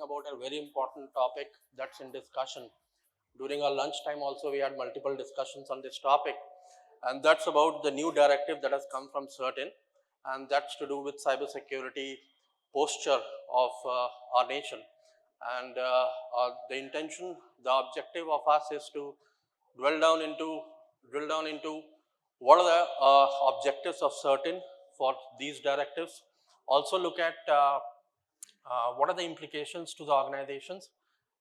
about a very important topic that's in discussion. During our lunchtime also we had multiple discussions on this topic, and that's about the new directive that has come from CERTIN, and that's to do with cybersecurity posture of our nation. And the intention, the objective of us is to drill down into what are the objectives of CERTIN for these directives. Also look at what are the implications to the organizations,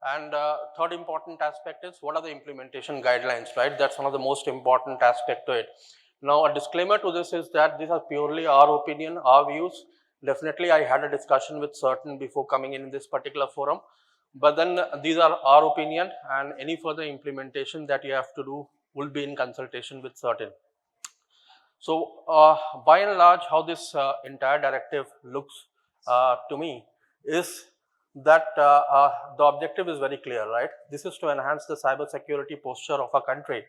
and third important aspect is what are the implementation guidelines, right? That's one of the most important aspect to it. Now, a disclaimer to this is that these are purely our opinion, our views. Definitely, I had a discussion with CERTIN before coming in this particular forum, but then these are our opinion, and any further implementation that you have to do will be in consultation with CERTIN. So, by and large, how this entire directive looks to me is that the objective is very clear, right? This is to enhance the cybersecurity posture of our country,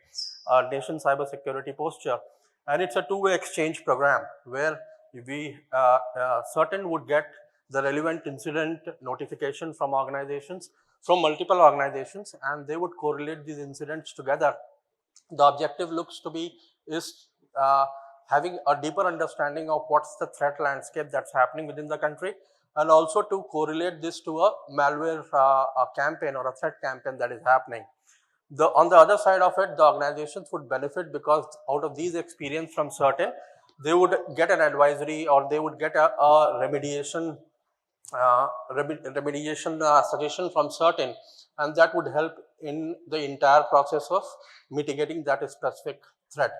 our nation's cybersecurity posture, and it's a two-way exchange program where we CERTIN would get the relevant incident notification from organizations, from multiple organizations, and they would correlate these incidents together. The objective looks to be is having a deeper understanding of what's the threat landscape that's happening within the country, and also to correlate this to a malware campaign or a threat campaign that is happening. On the other side of it, the organizations would benefit because out of these experience from CERTIN, they would get an advisory or they would get a remediation suggestion from CERTIN, and that would help in the entire process of mitigating that specific threat.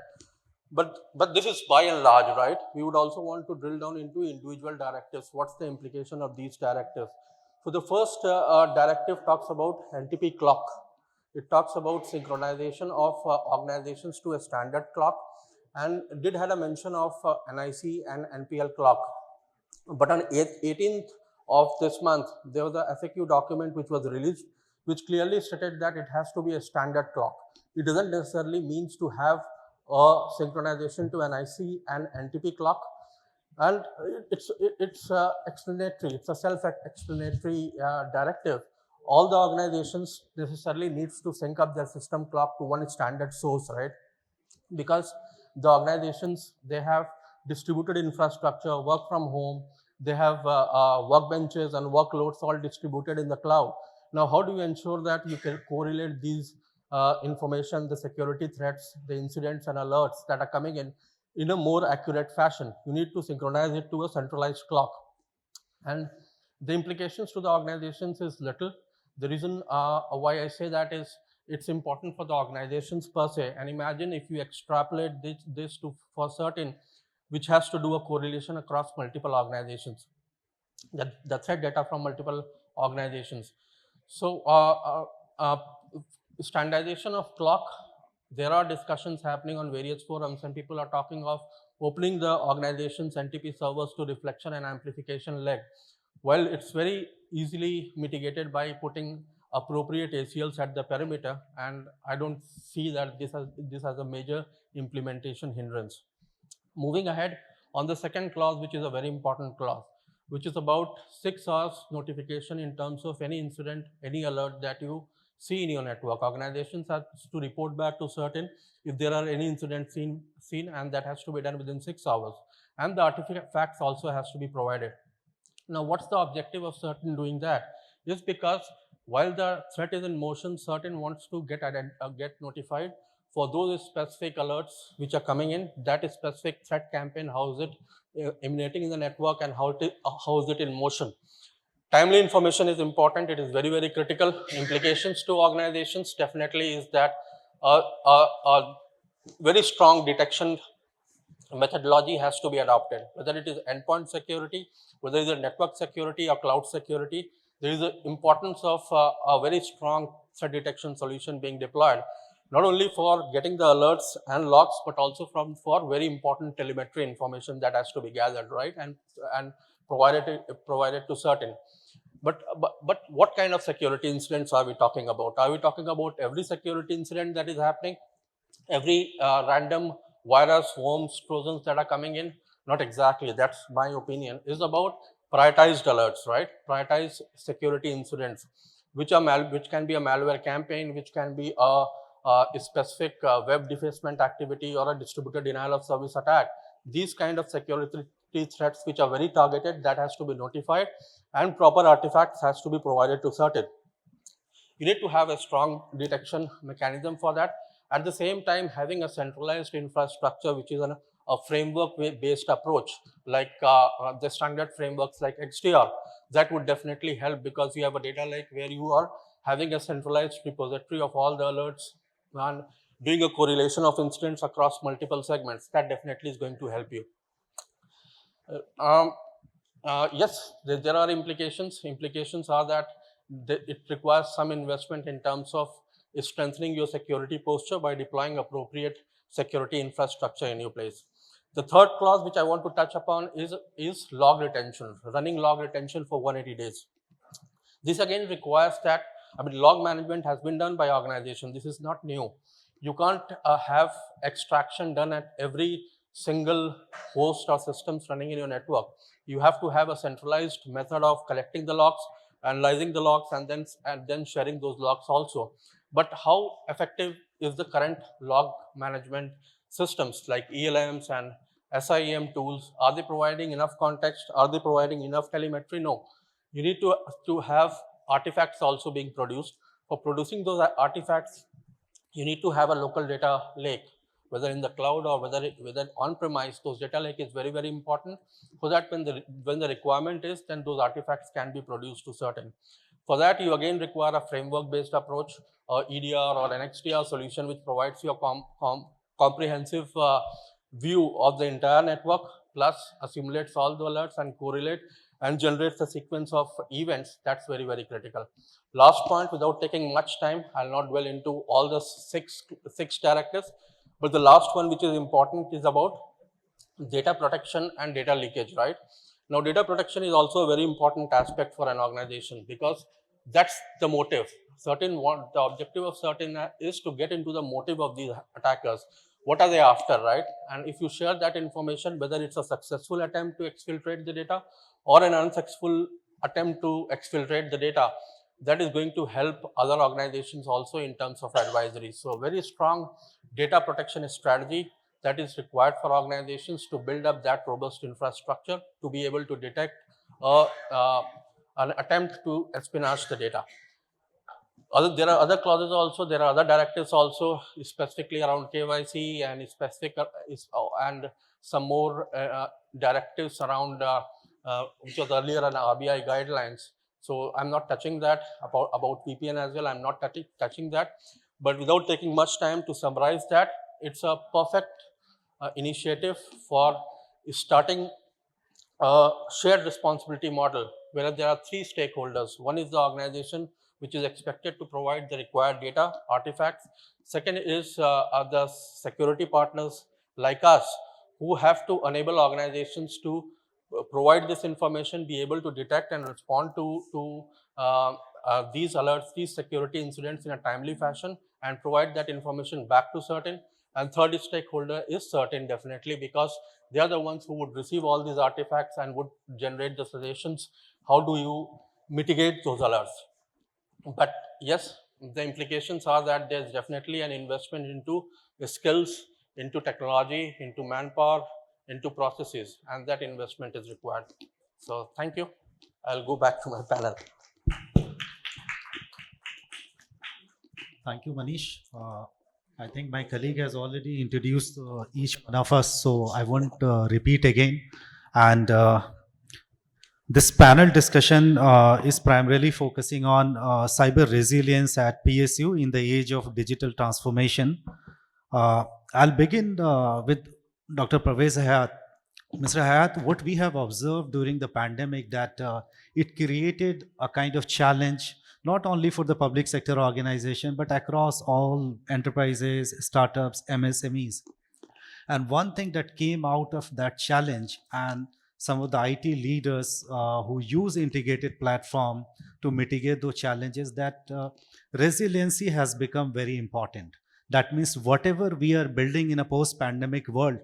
But this is by and large, right? We would also want to drill down into individual directives. What's the implication of these directives? So the first directive talks about NTP clock. It talks about synchronization of organizations to a standard clock, and did had a mention of NIC and NPL clock. But on 18th of this month, there was a FAQ document which was released, which clearly stated that it has to be a standard clock. It doesn't necessarily means to have a synchronization to NIC and NTP clock, and it's explanatory. It's a self-explanatory directive. All the organizations necessarily needs to sync up their system clock to one standard source, right? Because the organizations, they have distributed infrastructure, work from home, they have workbenches and workloads all distributed in the cloud. Now, how do you ensure that you can correlate these information, the security threats, the incidents and alerts that are coming in a more accurate fashion? You need to synchronize it to a centralized clock, and the implications to the organizations is little. The reason why I say that is it's important for the organizations per se. And imagine if you extrapolate this to for CERTIN, which has to do a correlation across multiple organizations, the threat data from multiple organizations. So standardization of clock, there are discussions happening on various forums, and people are talking of opening the organization's NTP servers to reflection and amplification leg. Well, it's very easily mitigated by putting appropriate ACLs at the perimeter, and I don't see that this has a major implementation hindrance. Moving ahead on the second clause, which is a very important clause, which is about 6 hours notification in terms of any incident, any alert that you see in your network. Organizations have to report back to CERTIN if there are any incidents seen, and that has to be done within 6 hours. And the artifacts also has to be provided. Now, what's the objective of CERTIN doing that? Is because while the threat is in motion, CERTIN wants to get notified for those specific alerts which are coming in, that is specific threat campaign, how is it emanating in the network, and how is it in motion. Timely information is important. It is very, very critical. Implications to organizations definitely is that a very strong detection methodology has to be adopted, whether it is endpoint security, whether it is network security or cloud security. There is the importance of a very strong threat detection solution being deployed, not only for getting the alerts and logs, but also for very important telemetry information that has to be gathered, right, and provided to CERTIN. But what kind of security incidents are we talking about? Are we talking about every security incident that is happening, every random virus, worms, trojans that are coming in? Not exactly. That's my opinion. Is about prioritized alerts, right? Prioritize security incidents, which can be a malware campaign, which can be a specific web defacement activity or a distributed denial of service attack. These kind of security threats which are very targeted, that has to be notified, and proper artifacts has to be provided to CERT. You need to have a strong detection mechanism for that. At the same time, having a centralized infrastructure, which is a framework-based approach, like the standard frameworks like XDR, that would definitely help, because you have a data lake where you are having a centralized repository of all the alerts and doing a correlation of incidents across multiple segments. That definitely is going to help you. Yes, there are implications. Implications are that it requires some investment in terms of strengthening your security posture by deploying appropriate security infrastructure in your place. The third clause which I want to touch upon is log retention, running log retention for 180 days. This again requires that, log management has been done by organization. This is not new. You can't have extraction done at every single host or systems running in your network. You have to have a centralized method of collecting the logs, analyzing the logs, and then sharing those logs also. But how effective is the current log management systems like ELMs and SIEM tools? Are they providing enough context? Are they providing enough telemetry? No. You need to have artifacts also being produced. For producing those artifacts, you need to have a local data lake, whether in the cloud or whether on-premise. Those data lake is very, very important, so that when the requirement is, then those artifacts can be produced to certain. For that, you again require a framework-based approach, or EDR or an XDR solution, which provides you a comprehensive view of the entire network, plus assimilates all the alerts and correlate and generates a sequence of events. That's very, very critical. Last point, without taking much time, I'll not dwell into all the six directives, but the last one, which is important, is about data protection and data leakage, right? Now, data protection is also a very important aspect for an organization, because that's the motive. The objective of certain is to get into the motive of these attackers. What are they after, right? And if you share that information, whether it's a successful attempt to exfiltrate the data or an unsuccessful attempt to exfiltrate the data, that is going to help other organizations also in terms of advisory. So very strong data protection strategy that is required for organizations to build up that robust infrastructure to be able to detect an attempt to espionage the data. There are other clauses also, there are other directives also, specifically around KYC and and some more directives around which was earlier on RBI guidelines. So I'm not touching that. About VPN as well, I'm not touching that. But without taking much time to summarize that, it's a perfect initiative for starting a shared responsibility model, where there are three stakeholders. One is the organization, which is expected to provide the required data, artifacts. Second is the security partners like us, who have to enable organizations to provide this information, be able to detect and respond to these alerts, these security incidents in a timely fashion, and provide that information back to certain. And third stakeholder is certain, definitely, because they are the ones who would receive all these artifacts and would generate the suggestions. How do you mitigate those alerts? But yes, the implications are that there's definitely an investment into the skills, into technology, into manpower, into processes, and that investment is required. So thank you. I'll go back to my panel. Thank you, Manish. I think my colleague has already introduced each one of us, so I won't repeat again. And this panel discussion is primarily focusing on cyber resilience at PSU in the age of digital transformation. I'll begin with Dr. Parvez Hayat. Mr. Hayat, what we have observed during the pandemic, that it created a kind of challenge, not only for the public sector organization, but across all enterprises, startups, MSMEs. And one thing that came out of that challenge, and some of the IT leaders who use integrated platform to mitigate those challenges, that resiliency has become very important. That means whatever we are building in a post-pandemic world,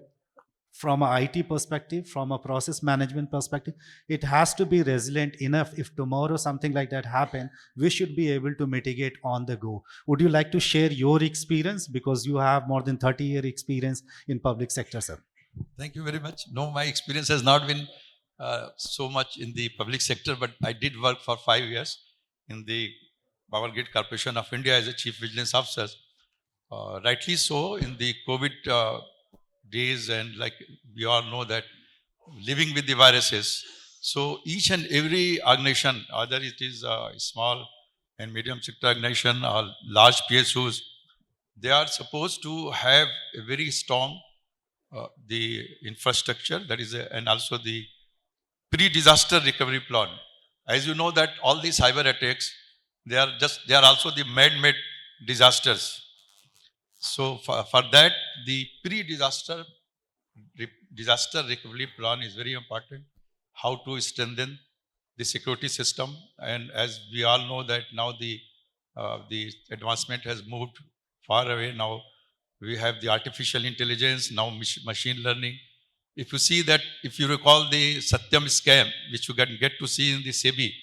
from a IT perspective, from a process management perspective, it has to be resilient enough. If tomorrow something like that happen, we should be able to mitigate on the go. Would you like to share your experience, because you have more than 30-year experience in public sector, sir? Thank you very much. No, my experience has not been so much in the public sector, but I did work for 5 years in the Power Grid Corporation of India as a chief vigilance officer. Rightly so, in the COVID days, and like we all know that living with the viruses. So each and every organization, either it is a small and medium sector organization or large PSUs, they are supposed to have a very strong the infrastructure, that is, and also the pre-disaster recovery plan. As you know that all these cyber attacks, they are also the man-made disasters. So for that, the pre-disaster disaster recovery plan is very important. How to strengthen the security system, and as we all know that now the advancement has moved far away. Now we have the artificial intelligence, now machine learning. If you see that, if you recall the Satyam scam, which you get to see in the SEBI,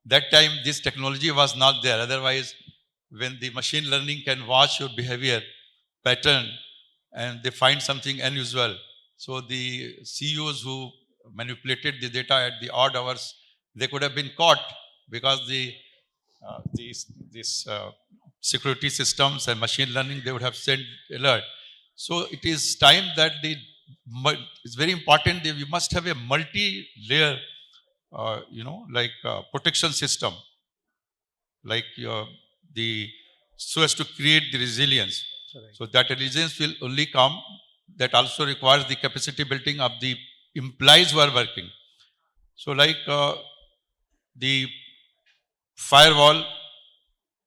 that time this technology was not there. Otherwise, when the machine learning can watch your behavior pattern and they find something unusual, so the CEOs who manipulated the data at the odd hours, they could have been caught, because these security systems and machine learning, they would have sent alert. So it is time that it's very important that we must have a multi-layer, protection system, like so as to create the resilience. Correct. So that resilience will only come. That also requires the capacity building of the employees who are working. So the firewall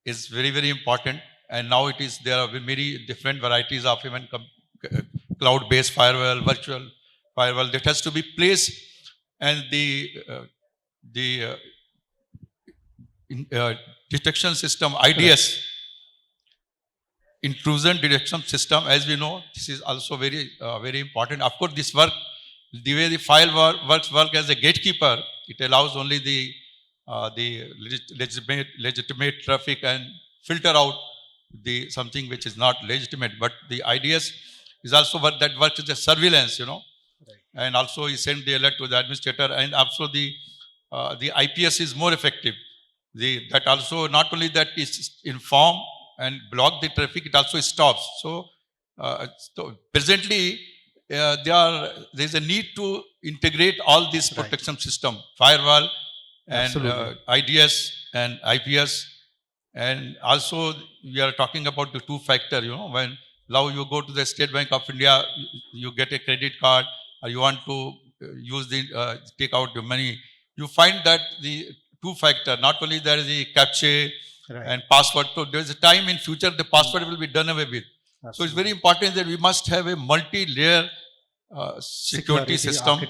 is very, very important. And now there are many different varieties of even cloud-based firewall, virtual firewall that has to be placed. And the detection system, IDS, intrusion detection system, as we know, this is also very, very important. Of course, this work, the way the firewall work as a gatekeeper, it allows only the legitimate traffic and filter out the something which is not legitimate. But the IDS is also that works as a surveillance, Right. And also he sent the alert to the administrator, and also the IPS is more effective. That also not only that is inform and block the traffic, it also stops. So presently there's a need to integrate all this protection system, firewall and IDS and IPS. And also we are talking about the two-factor, when now you go to the State Bank of India, you get a credit card, or you want to take out the money, you find that the two-factor, not only there is the captcha and password, so there is a time in future the password will be done away with. Absolutely. So it's very important that we must have a multi-layer security system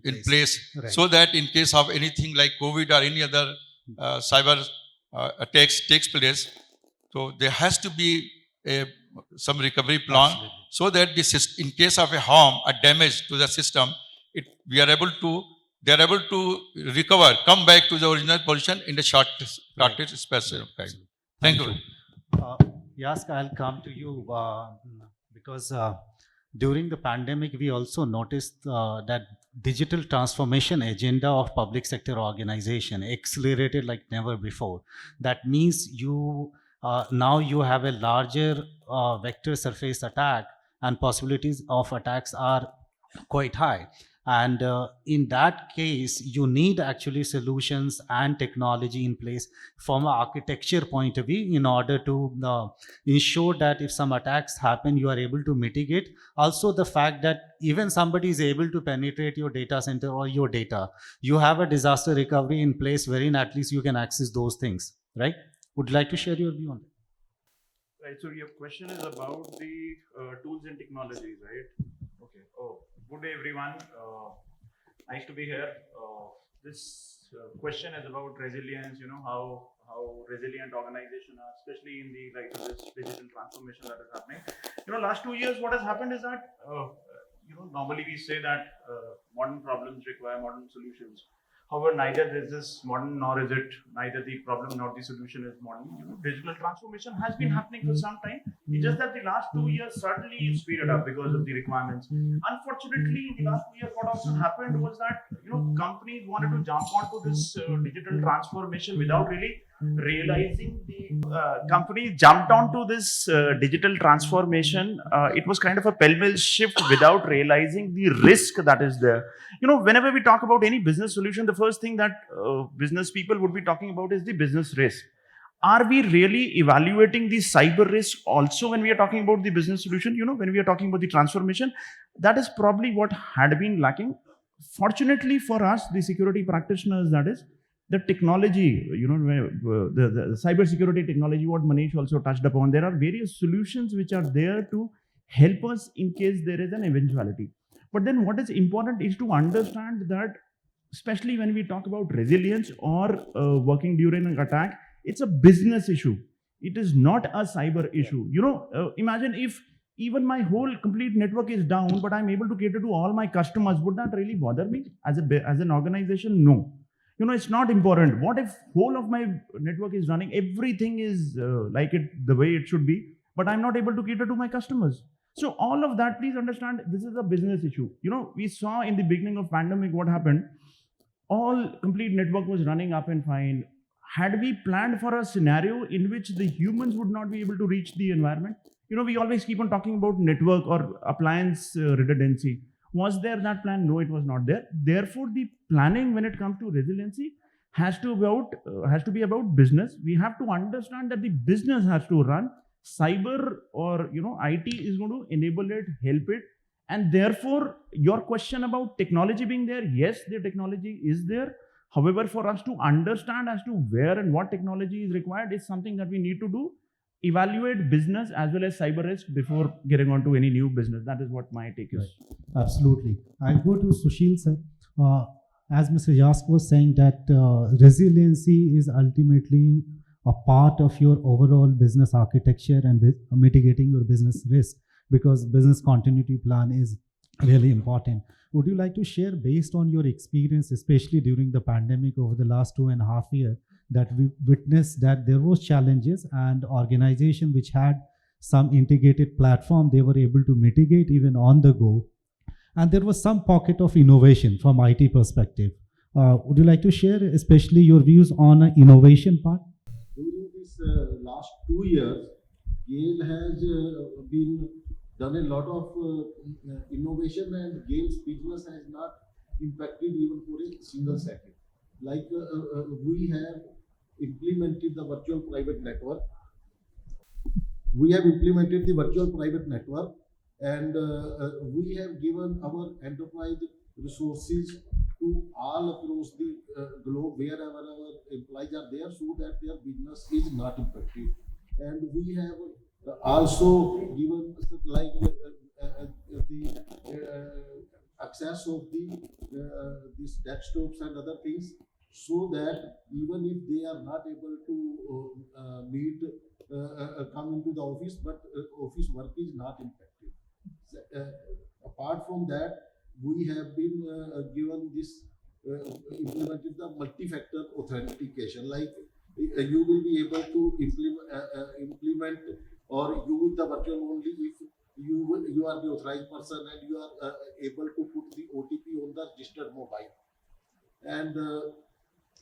in place, so that in case of anything like COVID or any other cyber attacks takes place, so there has to be some recovery plan. Absolutely. So that in case of a harm, a damage to the system, they are able to recover, come back to the original position in the shortest space of time. Thank you. Yask, I'll come to you because during the pandemic, we also noticed that digital transformation agenda of public sector organization accelerated like never before. That means now you have a larger vector surface attack, and possibilities of attacks are quite high. And in that case, you need actually solutions and technology in place from an architecture point of view in order to ensure that if some attacks happen, you are able to mitigate. Also, the fact that even somebody is able to penetrate your data center or your data, you have a disaster recovery in place wherein at least you can access those things, right? Would you like to share your view on that? Right, so your question is about the tools and technologies, right? Okay. Oh, good day, everyone. Nice to be here. This question is about resilience. How resilient organizations are, especially in this digital transformation that is happening. Last 2 years, what has happened is that normally we say that modern problems require modern solutions. However, neither is this modern nor is it neither the problem nor the solution is modern. Digital transformation has been happening for some time. It's just that the last 2 years certainly speeded up because of the requirements. Unfortunately, in the last 2 years, what also happened was that companies wanted to jump onto this digital transformation without really realizing the company jumped onto this digital transformation. It was kind of a pell-mell shift without realizing the risk that is there. Whenever we talk about any business solution, the first thing that business people would be talking about is the business risk. Are we really evaluating the cyber risk also when we are talking about the business solution? When we are talking about the transformation, that is probably what had been lacking. Fortunately for us, the security practitioners, that is, the technology, the cyber security technology, what Manish also touched upon, there are various solutions which are there to help us in case there is an eventuality. But then what is important is to understand that, especially when we talk about resilience or working during an attack, it's a business issue. It is not a cyber issue. Imagine if even my whole complete network is down, but I'm able to cater to all my customers. Would that really bother me as an organization? No. It's not important. What if whole of my network is running, everything is the way it should be, but I'm not able to cater to my customers? So all of that, please understand, this is a business issue. We saw in the beginning of pandemic what happened. All complete network was running up and fine. Had we planned for a scenario in which the humans would not be able to reach the environment? We always keep on talking about network or appliance redundancy. Was there that plan? No, it was not there. Therefore, the planning when it comes to resiliency has to be about business. We have to understand that the business has to run. Cyber or IT is going to enable it, help it. And therefore, your question about technology being there, yes, the technology is there. However, for us to understand as to where and what technology is required is something that we need to do. Evaluate business as well as cyber risk before getting on to any new business. That is what my take is. Right. Absolutely. I'll go to Susheel, sir. As Mr. Yask was saying that resiliency is ultimately a part of your overall business architecture and mitigating your business risk, because business continuity plan is really important. Would you like to share, based on your experience, especially during the pandemic over the last 2.5 years, that we witnessed that there was challenges and organization which had some integrated platform, they were able to mitigate even on the go. And there was some pocket of innovation from IT perspective. Would you like to share especially your views on an innovation part? During this last 2 years, GAIL has been done a lot of innovation, and GAIL's business has not impacted even for a single second. Like we have implemented the virtual private network. We have implemented the virtual private network, and we have given our enterprise resources to all across the globe wherever our employees are there, so that their business is not impacted. And we have also given the access of these desktops and other things, so that even if they are not able to come into the office, but office work is not impacted. Apart from that, we have been given this implemented the multi-factor authentication. Like you will be able to implement or use the virtual only if you are the authorized person and you are able to put the OTP on the registered mobile. And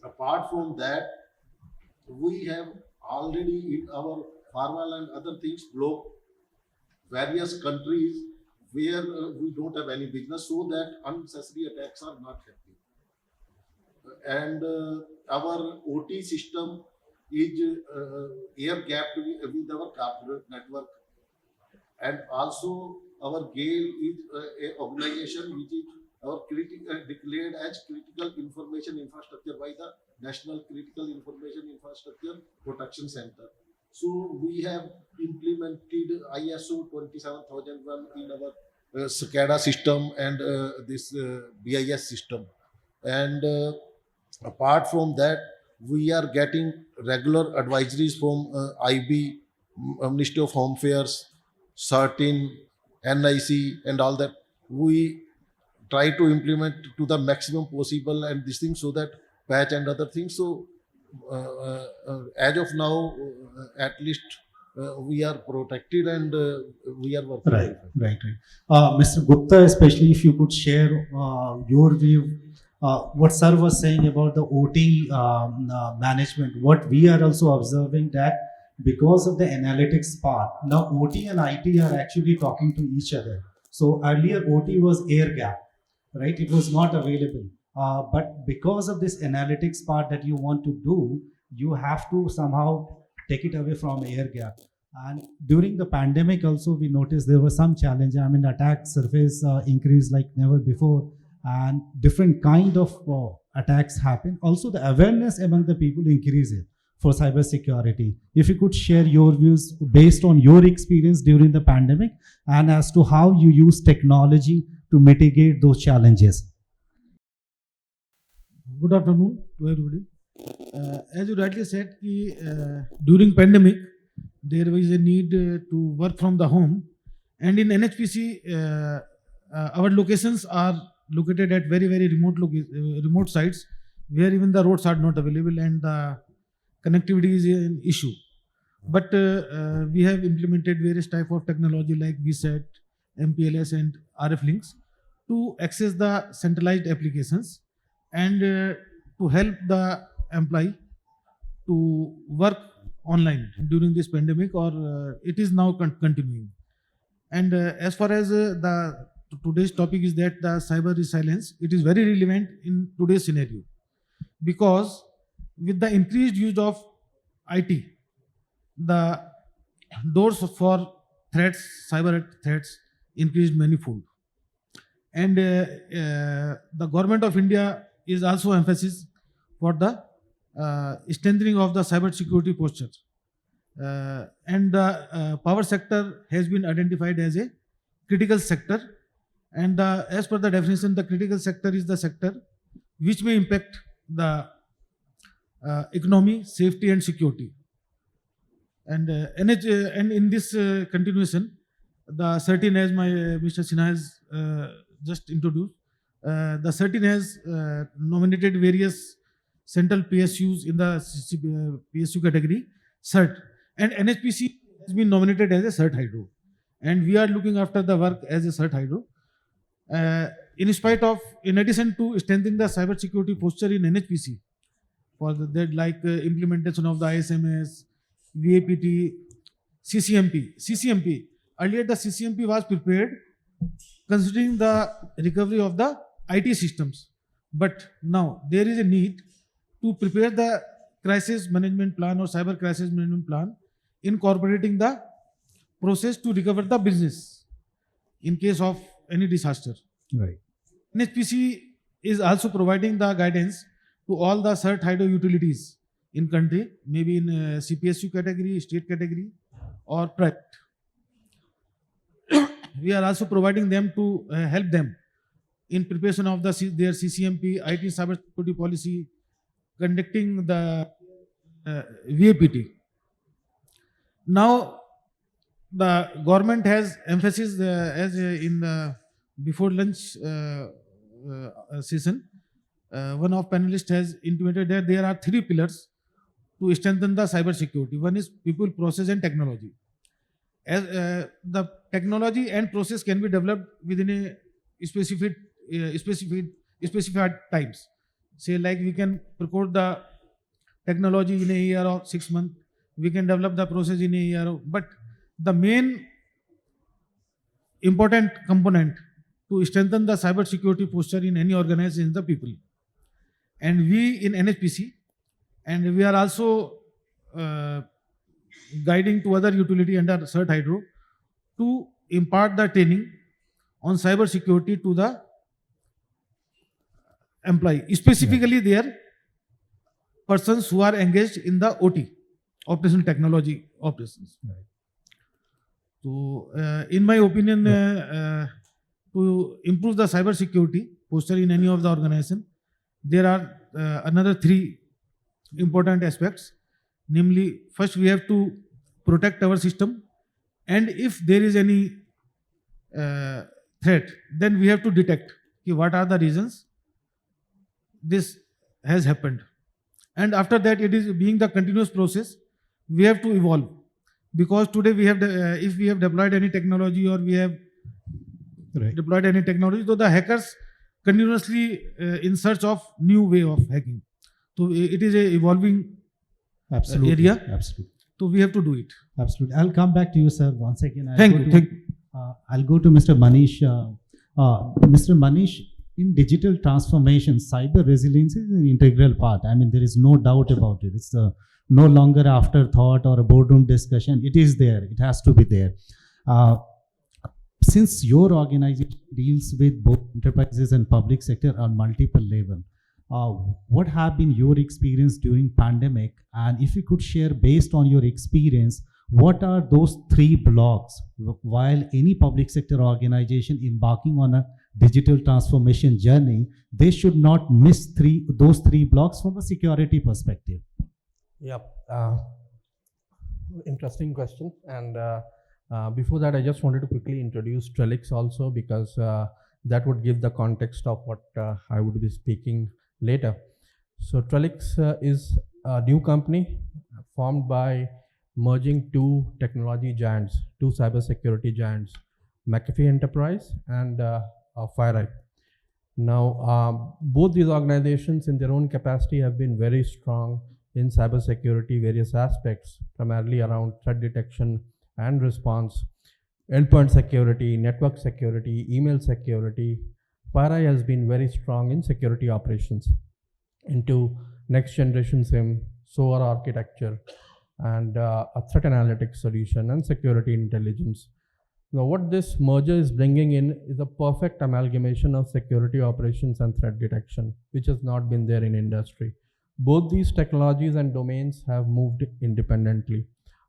apart from that, we have already in our firewall and other things blocked various countries where we don't have any business, so that unnecessary attacks are not happening. And our OT system is air-gapped with our corporate network. And also our GAIL is an organization which is declared as critical information infrastructure by the National Critical Information Infrastructure Protection Center. So we have implemented ISO 27001 in our SCADA system and this BIS system. And apart from that, we are getting regular advisories from IB, Ministry of Home Affairs, CERTIN, NIC, and all that. we try to implement to the maximum possible and this thing so that patch and other things. So as of now, at least we are protected and we are working. Right, right, right. Mr. Gupta, especially if you could share your view, what sir was saying about the OT management, what we are also observing that because of the analytics part, now OT and IT are actually talking to each other. So earlier OT was air gap, right? It was not available. But because of this analytics part that you want to do, you have to somehow take it away from air gap. And during the pandemic also, we noticed there was some challenge. I mean, attack surface increased like never before, and different kind of attacks happen. Also, the awareness among the people increases for cyber security. If you could share your views based on your experience during the pandemic and as to how you use technology to mitigate those challenges. Good afternoon to everybody. As you rightly said, during pandemic, there was a need to work from the home, and in NHPC, our locations are located at very remote sites where even the roads are not available and the connectivity is an issue. But we have implemented various type of technology like VSAT, MPLS, and RF links to access the centralized applications and to help the employee to work online during this pandemic, or it is now continuing. And as far as the today's topic is that the cyber resilience, it is very relevant in today's scenario, because with the increased use of IT, the doors for threats, cyber threats, increased manifold. And the government of India is also emphasis for the strengthening of the cyber security posture. And the power sector has been identified as a critical sector. And as per the definition, the critical sector is the sector which may impact the economy, safety, and security. And and in this continuation, the CERTIN, as my Mr. Sinha has just introduced, the CERTIN has nominated various central PSUs in the PSU category, CERT, and NHPC has been nominated as a CERT Hydro, and we are looking after the work as a CERT Hydro. In addition to strengthening the cyber security posture in NHPC, for that like implementation of the ISMS, VAPT, CCMP. Earlier the CCMP was prepared considering the recovery of the IT systems, but now there is a need to prepare the crisis management plan or cyber crisis management plan, incorporating the process to recover the business in case of any disaster. Right. NHPC is also providing the guidance to all the CERT Hydro utilities in country, maybe in CPSU category, state category, or private. We are also providing them to help them in preparation of their CCMP, IT cyber security policy, conducting the VAPT. Now, the government has emphasis as in the before lunch session, one of panelists has intimated that there are 3 pillars to strengthen the cyber security. One is people, process, and technology. As the technology and process can be developed within a specified times. Say like we can procure the technology in a year or 6 months. We can develop the process in a year. But the main important component to strengthen the cyber security posture in any organization is the people. And we in NHPC, and we are also guiding to other utility under CERT Hydro to impart the training on cyber security to the employee, specifically their persons who are engaged in the OT, operational technology operations. Right. So, in my opinion, to improve the cyber security posture in any of the organization, there are another 3 important aspects. Namely, first we have to protect our system, and if there is any threat, then we have to detect what are the reasons this has happened. And after that, it is being the continuous process, we have to evolve. Because today we have, if we have deployed any technology or we have deployed any technology, so the hackers continuously in search of new way of hacking. So it is a evolving Absolutely. area. Absolutely. So we have to do it. Absolutely. I'll come back to you, sir, once again. Thank you. I'll go to Mr. Manish. Mr. Manish, in digital transformation, cyber resilience is an integral part. I mean, there is no doubt about it. It's no longer afterthought or a boardroom discussion. It is there. It has to be there. Since your organization deals with both enterprises and public sector on multiple levels, what have been your experience during pandemic? And if you could share based on your experience, what are those 3 blocks while any public sector organization embarking on a digital transformation journey, they should not miss those 3 blocks from a security perspective? Yeah, interesting question. And before that, I just wanted to quickly introduce Trellix also, because that would give the context of what I would be speaking later. So Trellix is a new company formed by merging 2 technology giants, 2 cybersecurity giants, McAfee Enterprise and FireEye. Now, both these organizations in their own capacity have been very strong in cybersecurity, various aspects, primarily around threat detection and response, endpoint security, network security, email security. FireEye has been very strong in security operations into next generation SIM, SOAR architecture, and a threat analytics solution and security intelligence. Now, what this merger is bringing in is a perfect amalgamation of security operations and threat detection, which has not been there in industry. Both these technologies and domains have moved independently.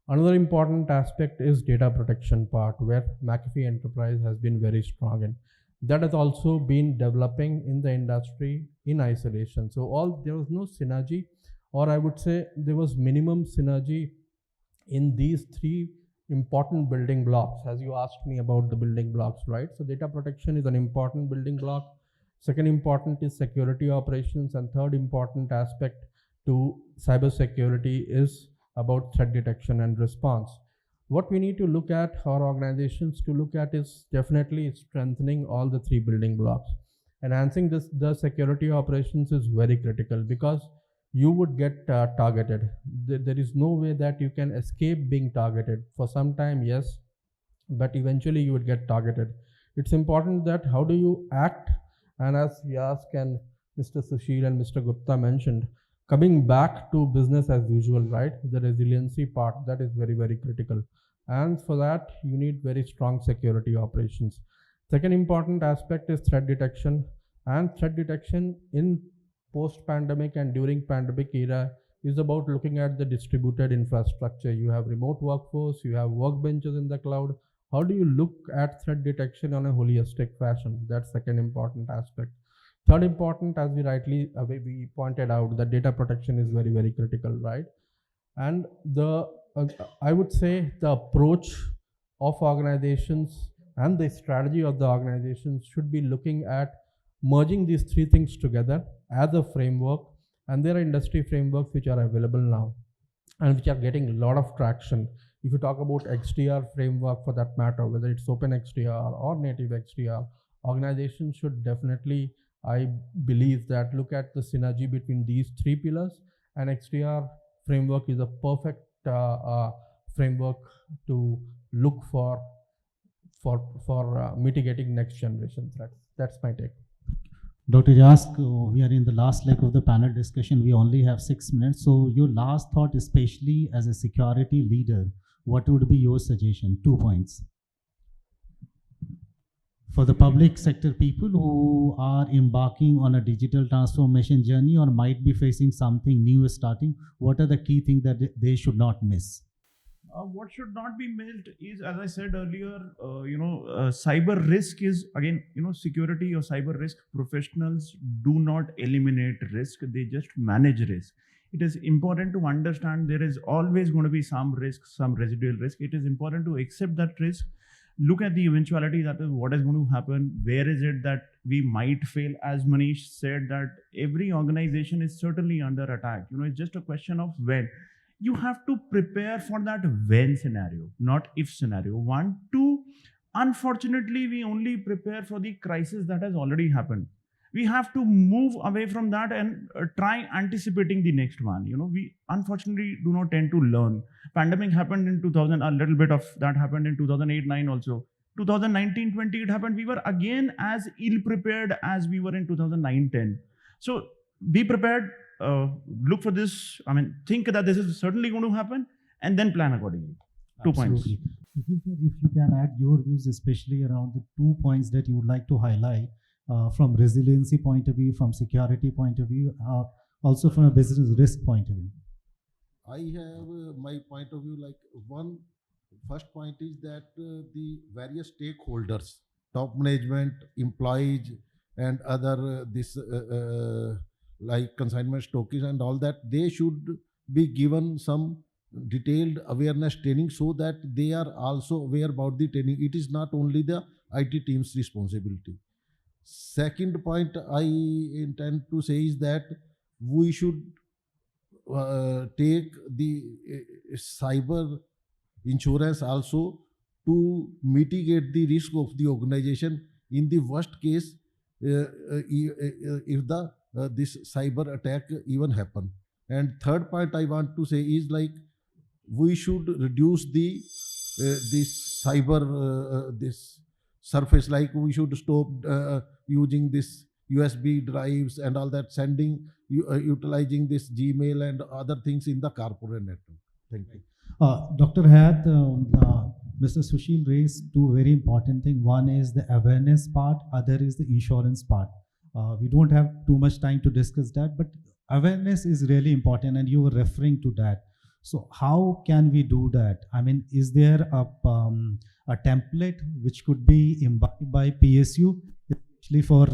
Another important aspect is data protection part, where McAfee Enterprise has been very strong in. That has also been developing in the industry in isolation. So there was no synergy, or I would say there was minimum synergy in these 3 important building blocks, as you asked me about the building blocks, right? So data protection is an important building block. Second important is security operations, and third important aspect to cybersecurity is about threat detection and response. What we need to look at, our organizations to look at, is definitely strengthening all the 3 building blocks. Enhancing the security operations is very critical, because you would get targeted. There is no way that you can escape being targeted. For some time, yes, but eventually you would get targeted. It's important that how do you act, and as Yask and Mr. Susheel and Mr. Gupta mentioned, coming back to business as usual, right? The resiliency part, that is very, very critical. And for that, you need very strong security operations. Second important aspect is threat detection. And threat detection in post-pandemic and during pandemic era is about looking at the distributed infrastructure. You have remote workforce, you have workbenches in the cloud. How do you look at threat detection on a holistic fashion? That's second important aspect. Third important, as we pointed out, that data protection is very, very critical, right? And I would say the approach of organizations and the strategy of the organizations should be looking at merging these 3 things together as a framework. And there are industry frameworks which are available now and which are getting a lot of traction. If you talk about XDR framework, for that matter, whether it's Open XDR or native XDR, organizations should definitely, I believe, that look at the synergy between these 3 pillars, and XDR framework is a perfect framework to look for mitigating next generation threats. That's my take. Dr. Yask, we are in the last leg of the panel discussion. We only have 6 minutes. So your last thought, especially as a security leader, what would be your suggestion? 2 points. For the public sector people who are embarking on a digital transformation journey or might be facing something new starting, what are the key things that they should not miss? What should not be missed is, as I said earlier, cyber risk is, again, security or cyber risk professionals do not eliminate risk, they just manage risk. It is important to understand there is always going to be some risk, some residual risk. It is important to accept that risk look at the eventuality, that is what is going to happen, where is it that we might fail. As Manish said, that every organization is certainly under attack. It's just a question of when. You have to prepare for that when scenario, not if scenario. One, two, unfortunately, we only prepare for the crisis that has already happened. We have to move away from that and try anticipating the next one. We unfortunately do not tend to learn. Pandemic happened in 2000, a little bit of that happened in 2008-9 also. 2019-20 it happened. We were again as ill prepared as we were in 2009-10. So be prepared. Look for this. Think that this is certainly going to happen, and then plan accordingly. 2 points. Absolutely. If you can add your views, especially around the 2 points that you would like to highlight, from resiliency point of view, from security point of view, also from a business risk point of view. I have my point of view, like first point is that the various stakeholders, top management, employees, and other like consignment stockists and all that, they should be given some detailed awareness training so that they are also aware about the training. It is not only the IT team's responsibility. Second point I intend to say is that we should take the cyber insurance also to mitigate the risk of the organization in the worst case if this cyber attack even happen. And third point I want to say is like we should reduce the this cyber this surface, like we should stop using this USB drives and all that, utilizing this Gmail and other things in the corporate network. Thank you. Dr. Hayat, Mr. Susheel raised two very important things. One is the awareness part, other is the insurance part. We don't have too much time to discuss that, but awareness is really important, and you were referring to that. So how can we do that? Is there a template which could be imbibed by PSU, especially for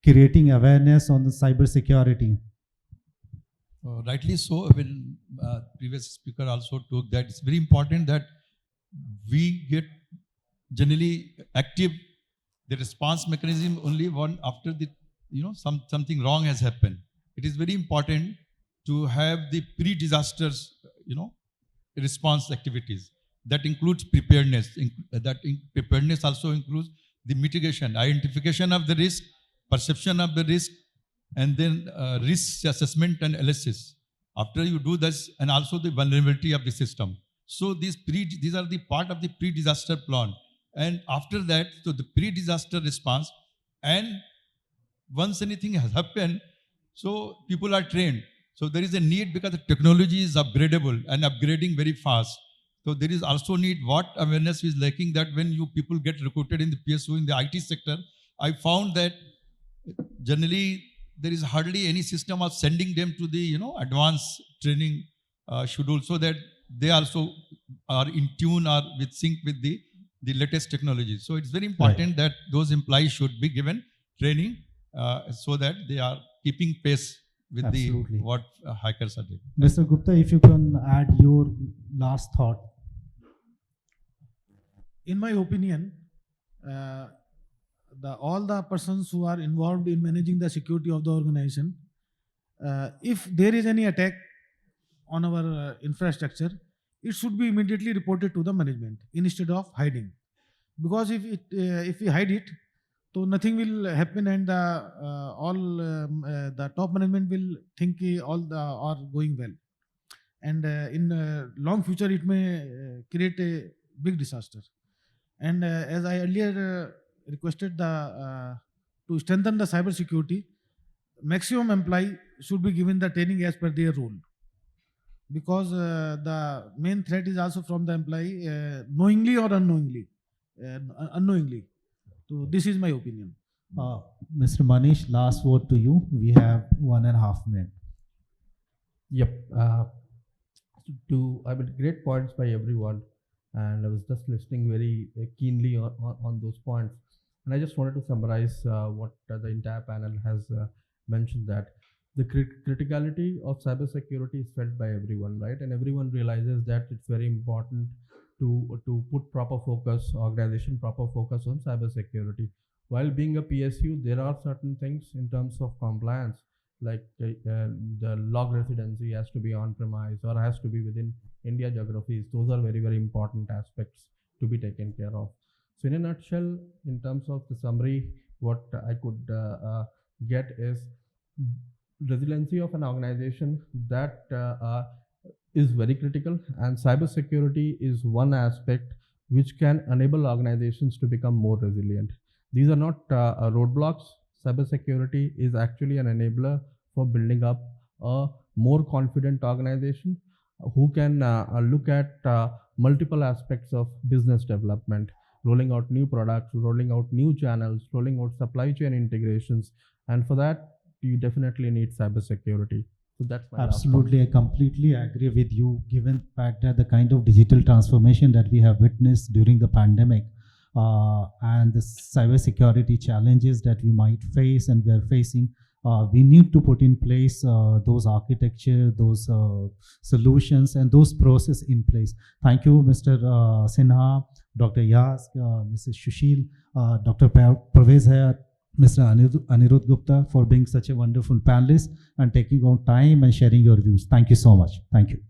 creating awareness on the cyber security? Rightly so. When previous speaker also took that, it's very important that we get generally active the response mechanism only one after the something wrong has happened. It is very important to have the pre-disasters response activities. That includes preparedness. Preparedness also includes the mitigation, identification of the risk, perception of the risk, and then risk assessment and analysis. After you do this, and also the vulnerability of the system. So these are the part of the pre-disaster plan. And after that, so the pre-disaster response, and once anything has happened, so people are trained. So there is a need because the technology is upgradable and upgrading very fast. So there is also need what awareness is lacking, that when you people get recruited in the PSU in the IT sector, I found that generally there is hardly any system of sending them to the advanced training schedule, so that they also are in tune or with sync with the latest technology. So it's very important that those employees should be given training so that they are keeping pace with what hackers are doing. Mr. Gupta, if you can add your last thought. In my opinion, all the persons who are involved in managing the security of the organization, if there is any attack on our infrastructure, it should be immediately reported to the management instead of hiding. Because if we hide it, so nothing will happen, and the top management will think all are going well, and in long future it may create a big disaster. And as I earlier requested to strengthen the cyber security, maximum employee should be given the training as per their role, because the main threat is also from the employee, knowingly or unknowingly. So this is my opinion. Mr. Manish, last word to you. We have 1.5 minutes. Yep. Great points by everyone, and I was just listening very keenly on those points. And I just wanted to summarize what the entire panel has mentioned, that the criticality of cybersecurity is felt by everyone, right? And everyone realizes that it's very important to put proper focus, organization proper focus on cybersecurity. While being a PSU, there are certain things in terms of compliance, like the log residency has to be on premise or has to be within India geographies. Those are very, very important aspects to be taken care of. So in a nutshell, in terms of the summary, what I could get is resiliency of an organization that is very critical, and cybersecurity is one aspect which can enable organizations to become more resilient. These are not roadblocks. Cybersecurity is actually an enabler for building up a more confident organization who can look at multiple aspects of business development, rolling out new products, rolling out new channels, rolling out supply chain integrations. And for that, you definitely need cybersecurity. So that's my Absolutely, I completely agree with you, given the fact that the kind of digital transformation that we have witnessed during the pandemic and the cybersecurity challenges that we might face and we are facing, we need to put in place those architecture, those solutions and those process in place. Thank you, Mr. Sinha, Dr. Yask, Mrs. Susheel, Dr. Parvez Hayat, Mr. Anirudh Gupta, for being such a wonderful panelist and taking out time and sharing your views. Thank you so much. Thank you.